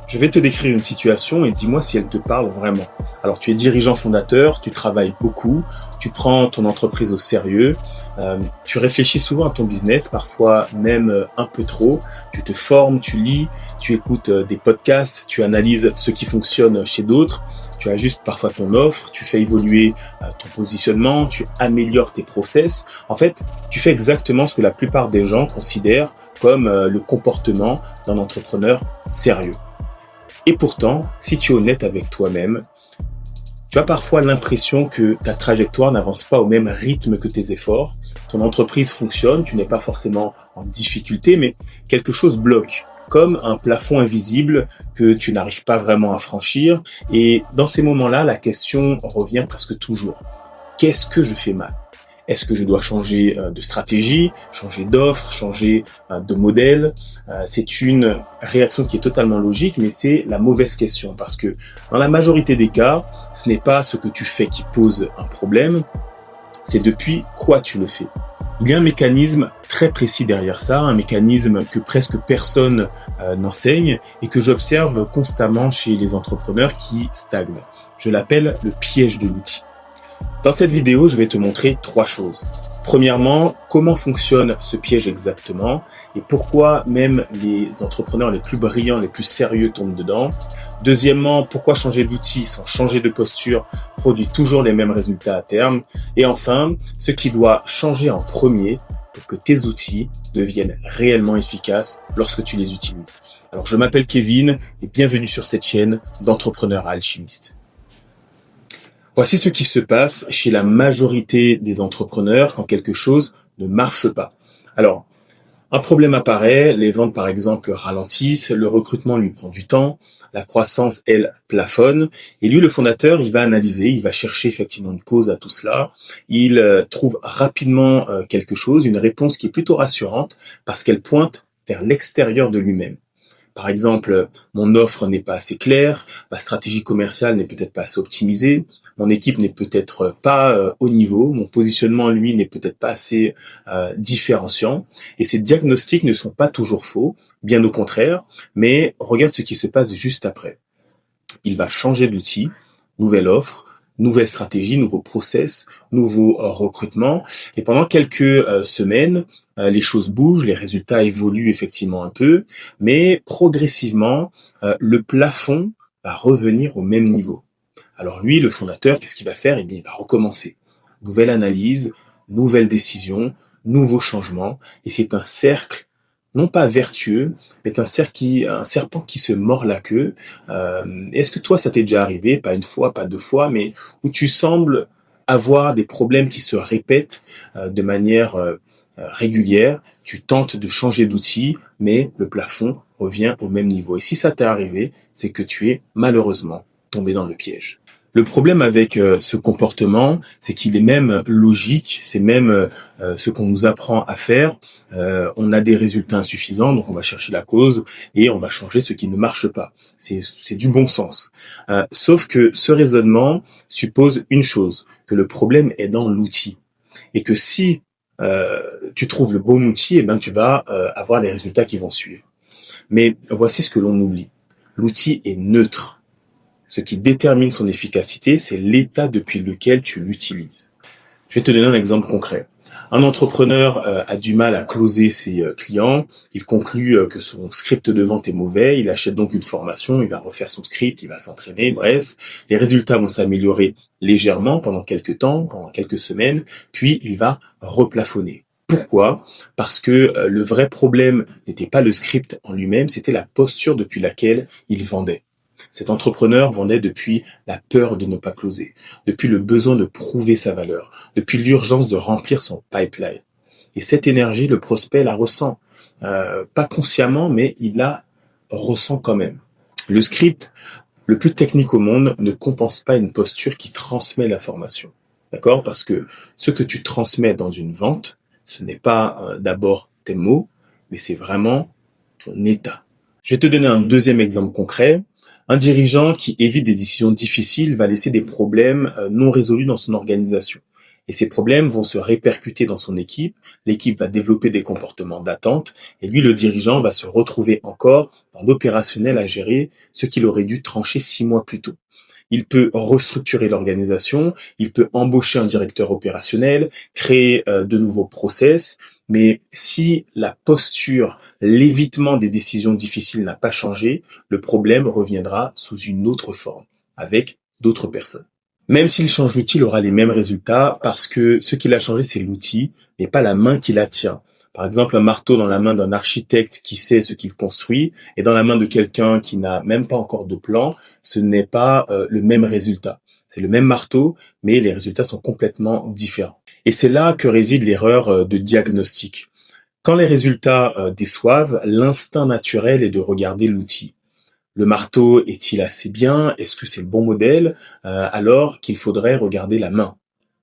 Je vais te décrire une situation et dis-moi si elle te parle vraiment. Alors, tu es dirigeant fondateur, tu travailles beaucoup, tu prends ton entreprise au sérieux, tu réfléchis souvent à ton business, parfois même un peu trop. Tu te formes, tu lis, tu écoutes des podcasts, tu analyses ce qui fonctionne chez d'autres, tu ajustes parfois ton offre, tu fais évoluer ton positionnement, tu améliores tes process. En fait, tu fais exactement ce que la plupart des gens considèrent comme le comportement d'un entrepreneur sérieux. Et pourtant, si tu es honnête avec toi-même, tu as parfois l'impression que ta trajectoire n'avance pas au même rythme que tes efforts. Ton entreprise fonctionne, tu n'es pas forcément en difficulté, mais quelque chose bloque, comme un plafond invisible que tu n'arrives pas vraiment à franchir. Et dans ces moments-là, la question revient presque toujours. Qu'est-ce que je fais mal ? Est-ce que je dois changer de stratégie, changer d'offre, changer de modèle ? C'est une réaction qui est totalement logique, mais c'est la mauvaise question parce que dans la majorité des cas, ce n'est pas ce que tu fais qui pose un problème, c'est depuis quoi tu le fais. Il y a un mécanisme très précis derrière ça, un mécanisme que presque personne n'enseigne et que j'observe constamment chez les entrepreneurs qui stagnent. Je l'appelle le piège de l'outil. Dans cette vidéo, je vais te montrer 3 choses. Premièrement, comment fonctionne ce piège exactement et pourquoi même les entrepreneurs les plus brillants, les plus sérieux tombent dedans. Deuxièmement, pourquoi changer d'outil sans changer de posture produit toujours les mêmes résultats à terme. Et enfin, ce qui doit changer en premier pour que tes outils deviennent réellement efficaces lorsque tu les utilises. Alors, je m'appelle Kevin et bienvenue sur cette chaîne d'entrepreneurs alchimistes. Voici ce qui se passe chez la majorité des entrepreneurs quand quelque chose ne marche pas. Alors, un problème apparaît, les ventes par exemple ralentissent, le recrutement lui prend du temps, la croissance, elle, plafonne, et lui, le fondateur, il va analyser, il va chercher effectivement une cause à tout cela, il trouve rapidement quelque chose, une réponse qui est plutôt rassurante parce qu'elle pointe vers l'extérieur de lui-même. Par exemple, mon offre n'est pas assez claire, ma stratégie commerciale n'est peut-être pas assez optimisée, mon équipe n'est peut-être pas au niveau, mon positionnement, lui, n'est peut-être pas assez différenciant. Et ces diagnostics ne sont pas toujours faux, bien au contraire, mais regarde ce qui se passe juste après. Il va changer d'outil, nouvelle offre, nouvelle stratégie, nouveau process, nouveau recrutement. Et pendant quelques semaines, les choses bougent, les résultats évoluent effectivement un peu, mais progressivement, le plafond va revenir au même niveau. Alors lui, le fondateur, qu'est-ce qu'il va faire ? Eh bien, il va recommencer. Nouvelle analyse, nouvelle décision, nouveau changement. Et c'est un cercle, non pas vertueux, mais un serpent qui se mord la queue. Est-ce que toi, ça t'est déjà arrivé, pas une fois, pas 2 fois, mais où tu sembles avoir des problèmes qui se répètent de manière régulière, tu tentes de changer d'outil, mais le plafond revient au même niveau. Et si ça t'est arrivé, c'est que tu es malheureusement tombé dans le piège. Le problème avec ce comportement, c'est qu'il est même logique, c'est même ce qu'on nous apprend à faire. On a des résultats insuffisants, donc on va chercher la cause et on va changer ce qui ne marche pas. C'est du bon sens. Sauf que ce raisonnement suppose une chose, que le problème est dans l'outil. Et que si tu trouves le bon outil, eh ben tu vas avoir les résultats qui vont suivre. Mais voici ce que l'on oublie. L'outil est neutre. Ce qui détermine son efficacité, c'est l'état depuis lequel tu l'utilises. Je vais te donner un exemple concret. Un entrepreneur a du mal à closer ses clients, il conclut que son script de vente est mauvais, il achète donc une formation, il va refaire son script, il va s'entraîner, bref. Les résultats vont s'améliorer légèrement pendant quelques temps, pendant quelques semaines, puis il va replafonner. Pourquoi ? Parce que le vrai problème n'était pas le script en lui-même, c'était la posture depuis laquelle il vendait. Cet entrepreneur vendait depuis la peur de ne pas closer, depuis le besoin de prouver sa valeur, depuis l'urgence de remplir son pipeline. Et cette énergie, le prospect la ressent. Pas consciemment, mais il la ressent quand même. Le script, le plus technique au monde, ne compense pas une posture qui transmet l'information. D'accord ? Parce que ce que tu transmets dans une vente, ce n'est pas d'abord tes mots, mais c'est vraiment ton état. Je vais te donner un deuxième exemple concret. Un dirigeant qui évite des décisions difficiles va laisser des problèmes non résolus dans son organisation. Et ces problèmes vont se répercuter dans son équipe, l'équipe va développer des comportements d'attente, et lui, le dirigeant, va se retrouver encore dans l'opérationnel à gérer ce qu'il aurait dû trancher 6 mois plus tôt. Il peut restructurer l'organisation, il peut embaucher un directeur opérationnel, créer de nouveaux process, mais si la posture, l'évitement des décisions difficiles n'a pas changé, le problème reviendra sous une autre forme, avec d'autres personnes. Même s'il change l'outil, il aura les mêmes résultats parce que ce qu'il a changé, c'est l'outil, mais pas la main qui la tient. Par exemple, un marteau dans la main d'un architecte qui sait ce qu'il construit et dans la main de quelqu'un qui n'a même pas encore de plan, ce n'est pas le même résultat. C'est le même marteau, mais les résultats sont complètement différents. Et c'est là que réside l'erreur de diagnostic. Quand les résultats déçoivent, l'instinct naturel est de regarder l'outil. Le marteau est-il assez bien? Est-ce que c'est le bon modèle? Alors qu'il faudrait regarder la main.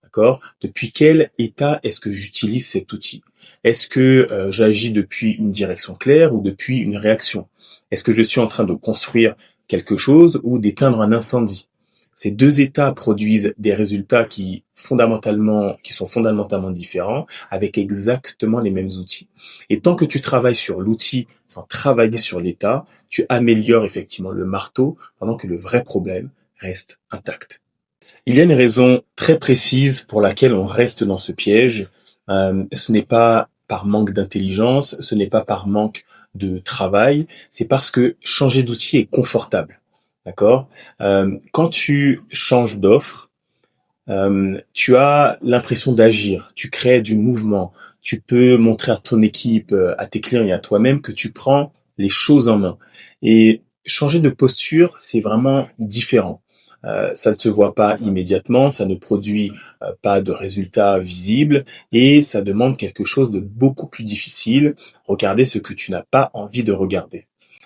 D'accord? Depuis quel état est-ce que j'utilise cet outil? Est-ce que j'agis depuis une direction claire ou depuis une réaction? Est-ce que je suis en train de construire quelque chose ou d'éteindre un incendie? Ces deux états produisent des résultats qui sont fondamentalement différents avec exactement les mêmes outils. Et tant que tu travailles sur l'outil sans travailler sur l'état, tu améliores effectivement le marteau pendant que le vrai problème reste intact. Il y a une raison très précise pour laquelle on reste dans ce piège. Ce n'est pas par manque d'intelligence, ce n'est pas par manque de travail, c'est parce que changer d'outil est confortable. D'accord? Quand tu changes d'offre, tu as l'impression d'agir, tu crées du mouvement, tu peux montrer à ton équipe, à tes clients et à toi-même que tu prends les choses en main. Et changer de posture, c'est vraiment différent. Ça ne se voit pas immédiatement, ça ne produit pas de résultats visibles et ça demande quelque chose de beaucoup plus difficile, regarder ce que tu n'as pas envie de regarder.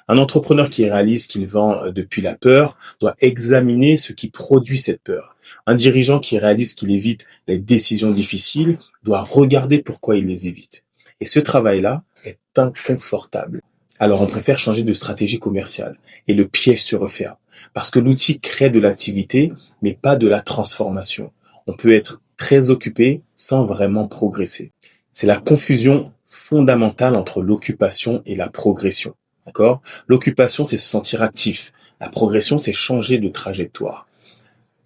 Un entrepreneur qui réalise qu'il vend depuis la peur doit examiner ce qui produit cette peur. Un dirigeant qui réalise qu'il évite les décisions difficiles doit regarder pourquoi il les évite. Et ce travail-là est inconfortable. Alors on préfère changer de stratégie commerciale et le piège se referme. Parce que l'outil crée de l'activité, mais pas de la transformation. On peut être très occupé sans vraiment progresser. C'est la confusion fondamentale entre l'occupation et la progression. D'accord? L'occupation, c'est se sentir actif. La progression, c'est changer de trajectoire.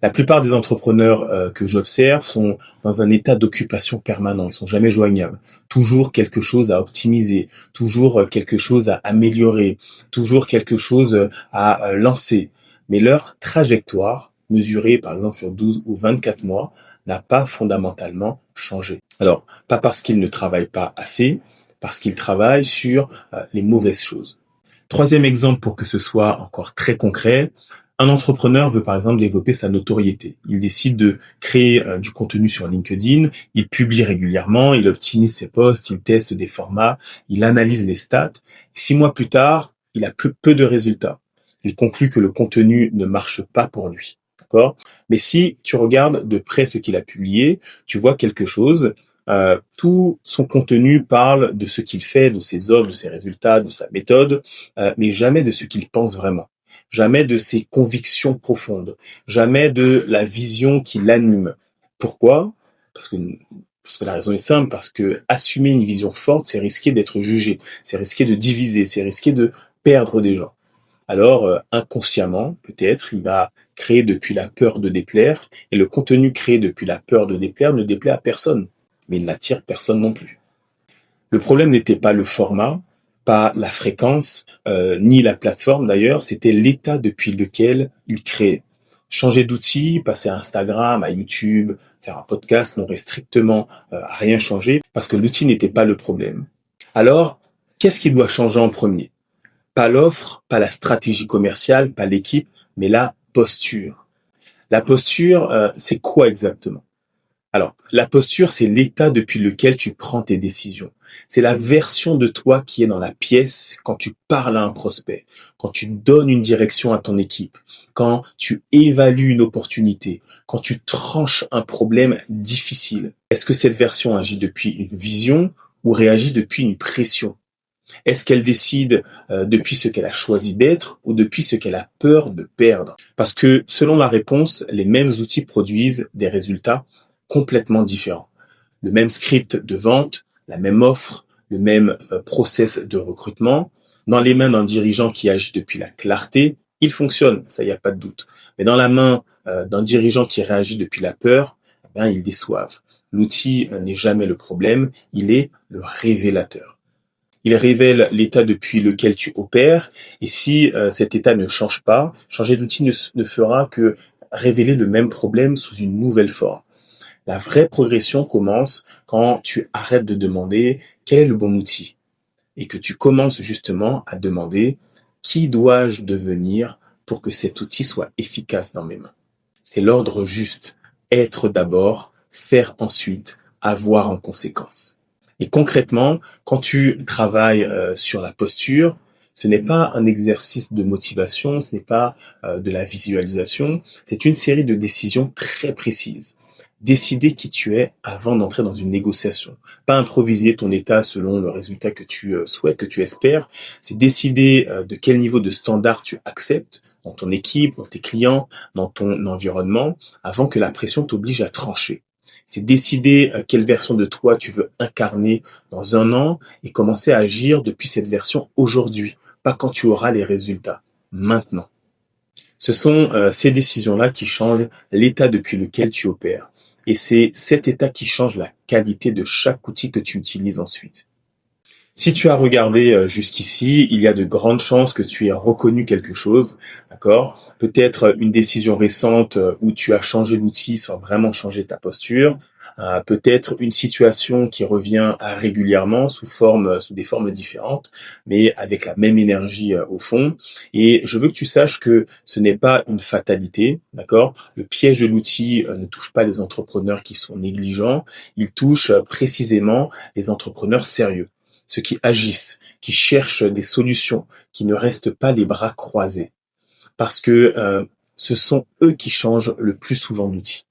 La plupart des entrepreneurs que j'observe sont dans un état d'occupation permanent. Ils sont jamais joignables. Toujours quelque chose à optimiser, toujours quelque chose à améliorer, toujours quelque chose à lancer. Mais leur trajectoire, mesurée par exemple sur 12 ou 24 mois, n'a pas fondamentalement changé. Alors, pas parce qu'ils ne travaillent pas assez, parce qu'ils travaillent sur les mauvaises choses. Troisième exemple pour que ce soit encore très concret, un entrepreneur veut par exemple développer sa notoriété. Il décide de créer du contenu sur LinkedIn, il publie régulièrement, il optimise ses posts, il teste des formats, il analyse les stats. 6 mois plus tard, il a peu de résultats. Il conclut que le contenu ne marche pas pour lui. D'accord? Mais si tu regardes de près ce qu'il a publié, tu vois quelque chose. Tout son contenu parle de ce qu'il fait, de ses offres, de ses résultats, de sa méthode, mais jamais de ce qu'il pense vraiment. Jamais de ses convictions profondes. Jamais de la vision qui l'anime. Pourquoi? Parce que la raison est simple, parce que assumer une vision forte, c'est risquer d'être jugé, c'est risquer de diviser, c'est risquer de perdre des gens. Alors, inconsciemment, peut-être, il va créer depuis la peur de déplaire, et le contenu créé depuis la peur de déplaire ne déplaît à personne, mais il n'attire personne non plus. Le problème n'était pas le format, pas la fréquence, ni la plateforme d'ailleurs, c'était l'état depuis lequel il créait. Changer d'outil, passer à Instagram, à YouTube, faire un podcast n'aurait strictement à rien changé, parce que l'outil n'était pas le problème. Alors, qu'est-ce qui doit changer en premier? Pas l'offre, pas la stratégie commerciale, pas l'équipe, mais la posture. La posture, c'est quoi exactement? Alors, la posture, c'est l'état depuis lequel tu prends tes décisions. C'est la version de toi qui est dans la pièce quand tu parles à un prospect, quand tu donnes une direction à ton équipe, quand tu évalues une opportunité, quand tu tranches un problème difficile. Est-ce que cette version agit depuis une vision ou réagit depuis une pression? Est-ce qu'elle décide depuis ce qu'elle a choisi d'être ou depuis ce qu'elle a peur de perdre? Parce que selon la réponse, les mêmes outils produisent des résultats complètement différent. Le même script de vente, la même offre, le même process de recrutement, dans les mains d'un dirigeant qui agit depuis la clarté, il fonctionne, ça y a pas de doute. Mais dans la main d'un dirigeant qui réagit depuis la peur, ils déçoivent. L'outil n'est jamais le problème, il est le révélateur. Il révèle l'état depuis lequel tu opères, et si cet état ne change pas, changer d'outil ne fera que révéler le même problème sous une nouvelle forme. La vraie progression commence quand tu arrêtes de demander quel est le bon outil et que tu commences justement à demander qui dois-je devenir pour que cet outil soit efficace dans mes mains. C'est l'ordre juste. Être d'abord, faire ensuite, avoir en conséquence. Et concrètement, quand tu travailles sur la posture, ce n'est pas un exercice de motivation, ce n'est pas de la visualisation, c'est une série de décisions très précises. Décider qui tu es avant d'entrer dans une négociation. Pas improviser ton état selon le résultat que tu souhaites, que tu espères. C'est décider de quel niveau de standard tu acceptes dans ton équipe, dans tes clients, dans ton environnement, avant que la pression t'oblige à trancher. C'est décider quelle version de toi tu veux incarner dans 1 an et commencer à agir depuis cette version aujourd'hui, pas quand tu auras les résultats, maintenant. Ce sont ces décisions-là qui changent l'état depuis lequel tu opères. Et c'est cet état qui change la qualité de chaque outil que tu utilises ensuite. Si tu as regardé jusqu'ici, il y a de grandes chances que tu aies reconnu quelque chose, d'accord ? Peut-être une décision récente où tu as changé d'outil sans vraiment changer ta posture. Peut-être une situation qui revient régulièrement sous des formes différentes, mais avec la même énergie au fond. Et je veux que tu saches que ce n'est pas une fatalité, d'accord ? Le piège de l'outil ne touche pas les entrepreneurs qui sont négligents, il touche précisément les entrepreneurs sérieux. Ceux qui agissent, qui cherchent des solutions, qui ne restent pas les bras croisés. Parce que ce sont eux qui changent le plus souvent d'outils.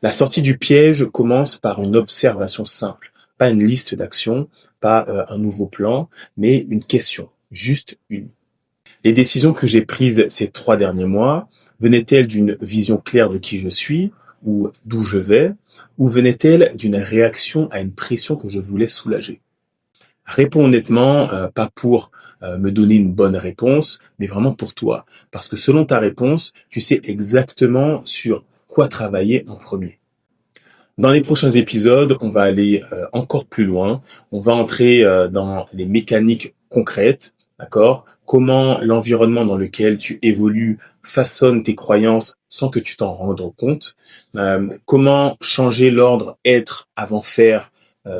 La sortie du piège commence par une observation simple, pas une liste d'actions, pas un nouveau plan, mais une question, juste une. Les décisions que j'ai prises ces 3 derniers mois, venaient-elles d'une vision claire de qui je suis ou d'où je vais, ou venaient-elles d'une réaction à une pression que je voulais soulager ? Réponds honnêtement, pas pour me donner une bonne réponse, mais vraiment pour toi. Parce que selon ta réponse, tu sais exactement sur quoi travailler en premier. Dans les prochains épisodes, on va aller encore plus loin. On va entrer dans les mécaniques concrètes, d'accord ? Comment l'environnement dans lequel tu évolues façonne tes croyances sans que tu t'en rendes compte. Comment changer l'ordre être avant faire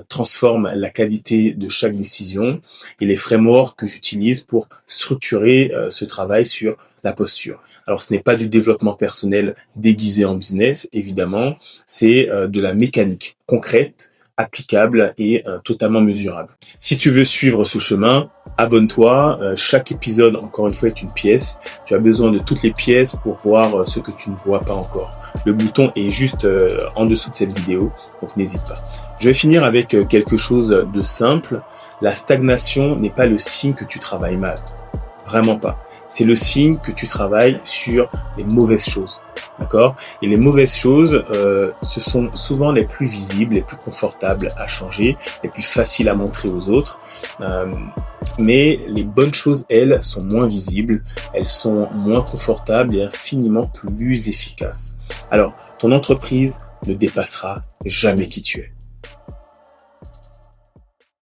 transforme la qualité de chaque décision et les frameworks que j'utilise pour structurer ce travail sur la posture. Alors, ce n'est pas du développement personnel déguisé en business, évidemment, c'est de la mécanique concrète, applicable et totalement mesurable. Si tu veux suivre ce chemin, abonne-toi. Chaque épisode, encore une fois, est une pièce. Tu as besoin de toutes les pièces pour voir ce que tu ne vois pas encore. Le bouton est juste en dessous de cette vidéo, donc n'hésite pas. Je vais finir avec quelque chose de simple. La stagnation n'est pas le signe que tu travailles mal. Vraiment pas. C'est le signe que tu travailles sur les mauvaises choses. D'accord ? Et les mauvaises choses, ce sont souvent les plus visibles, les plus confortables à changer, les plus faciles à montrer aux autres. Mais les bonnes choses, elles, sont moins visibles, elles sont moins confortables et infiniment plus efficaces. Alors, ton entreprise ne dépassera jamais qui tu es.